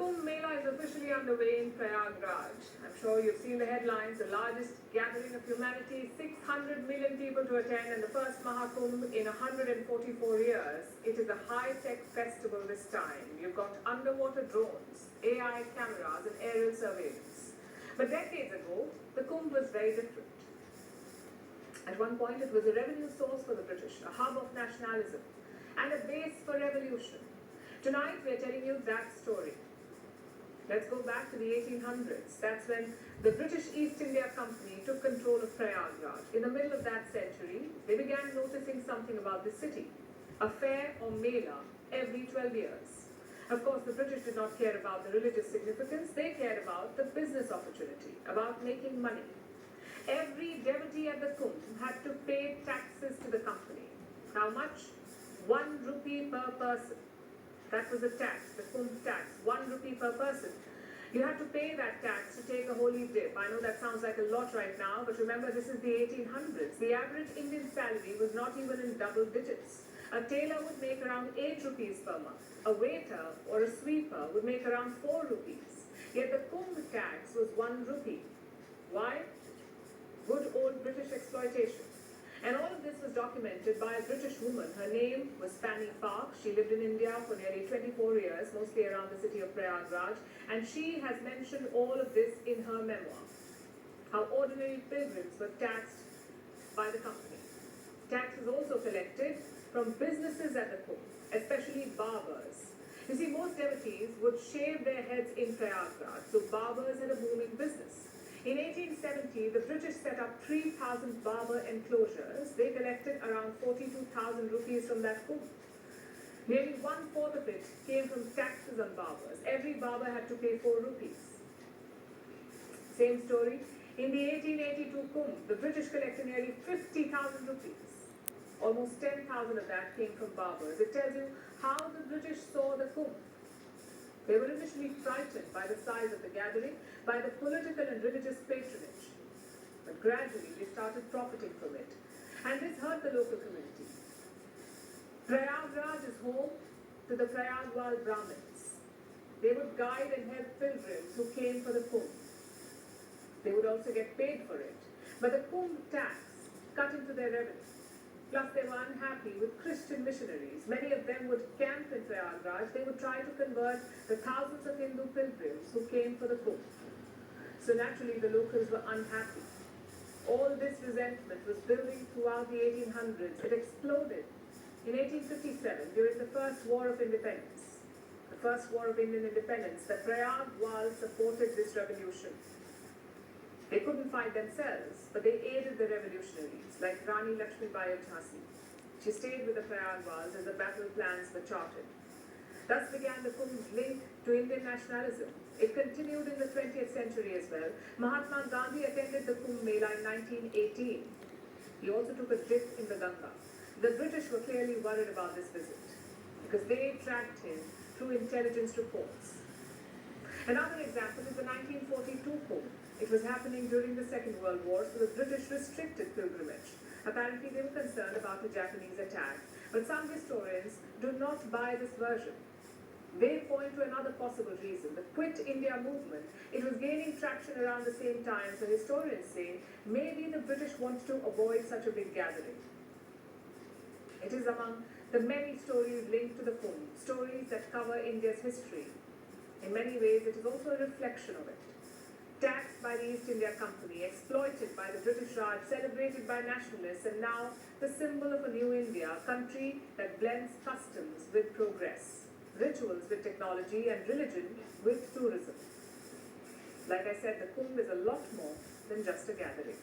Kumbh Mela is officially underway in Prayagraj. I'm sure you've seen the headlines, the largest gathering of humanity, 600 million people to attend, and the first Mahakumbh in 144 years. It is a high-tech festival this time. You've got underwater drones, AI cameras, and aerial surveillance. But decades ago, the Kumbh was very different. At one point, it was a revenue source for the British, a hub of nationalism, and a base for revolution. Tonight, we're telling you that story. Let's go back to the 1800s. That's when the British East India Company took control of Prayagraj. In the middle of that century, they began noticing something about the city. A fair or mela every 12 years. Of course, the British did not care about the religious significance. They cared about the business opportunity, about making money. Every devotee at the Kumbh had to pay taxes to the company. How much? 1 rupee per person. That was a tax, the Kumbh tax, 1 rupee per person. You had to pay that tax to take a holy dip. I know that sounds like a lot right now, but remember, this is the 1800s. The average Indian salary was not even in double digits. A tailor would make around 8 rupees per month. A waiter or a sweeper would make around 4 rupees. Yet the Kumbh tax was 1 rupee. Why? Good old British exploitation. And all of this was documented by a British woman. Her name was Fanny Park. She lived in India for nearly 24 years, mostly around the city of Prayagraj. And she has mentioned all of this in her memoir. How ordinary pilgrims were taxed by the company. Tax was also collected from businesses at the Kumbh, especially barbers. You see, most devotees would shave their heads in Prayagraj, so barbers had a booming business. In 1870, the British set up 3,000 barber enclosures. They collected around 42,000 rupees from that Kumbh. Nearly 1/4 of it came from taxes on barbers. Every barber had to pay 4 rupees. Same story. In the 1882 Kumbh, the British collected nearly 50,000 rupees. Almost 10,000 of that came from barbers. It tells you how the British saw the Kumbh. They were initially frightened by the size of the gathering, by the political and religious patronage. But gradually they started profiting from it. And this hurt the local community. Prayagraj is home to the Prayagwal Brahmins. They would guide and help pilgrims who came for the Kumbh. They would also get paid for it. But the Kumbh tax cut into their revenue. Plus, they were unhappy with Christian missionaries. Many of them would camp in Prayagraj. They would try to convert the thousands of Hindu pilgrims who came for the Kumbh. So naturally, the locals were unhappy. All this resentment was building throughout the 1800s. It exploded in 1857 during the First War of Independence. The First War of Indian Independence. The Prayagwal supported this revolution. They couldn't fight themselves, but they aided the revolutionaries, like Rani Lakshmibai of Jhansi. She stayed with the Prayagwals as the battle plans were charted. Thus began the Kumbh's link to Indian nationalism. It continued in the 20th century as well. Mahatma Gandhi attended the Kumbh Mela in 1918. He also took a dip in the Ganga. The British were clearly worried about this visit because they tracked him through intelligence reports. Another example is the 1942 Kumbh. It was happening during the Second World War, so the British restricted pilgrimage. Apparently, they were concerned about a Japanese attack. But some historians do not buy this version. They point to another possible reason, the Quit India movement. It was gaining traction around the same time, so historians say maybe the British wanted to avoid such a big gathering. It is among the many stories linked to the Kumbh, stories that cover India's history. In many ways, it is also a reflection of it. Taxed by the East India Company, exploited by the British Raj, celebrated by nationalists, and now the symbol of a new India, a country that blends customs with progress, rituals with technology, and religion with tourism. Like I said, the Kumbh is a lot more than just a gathering.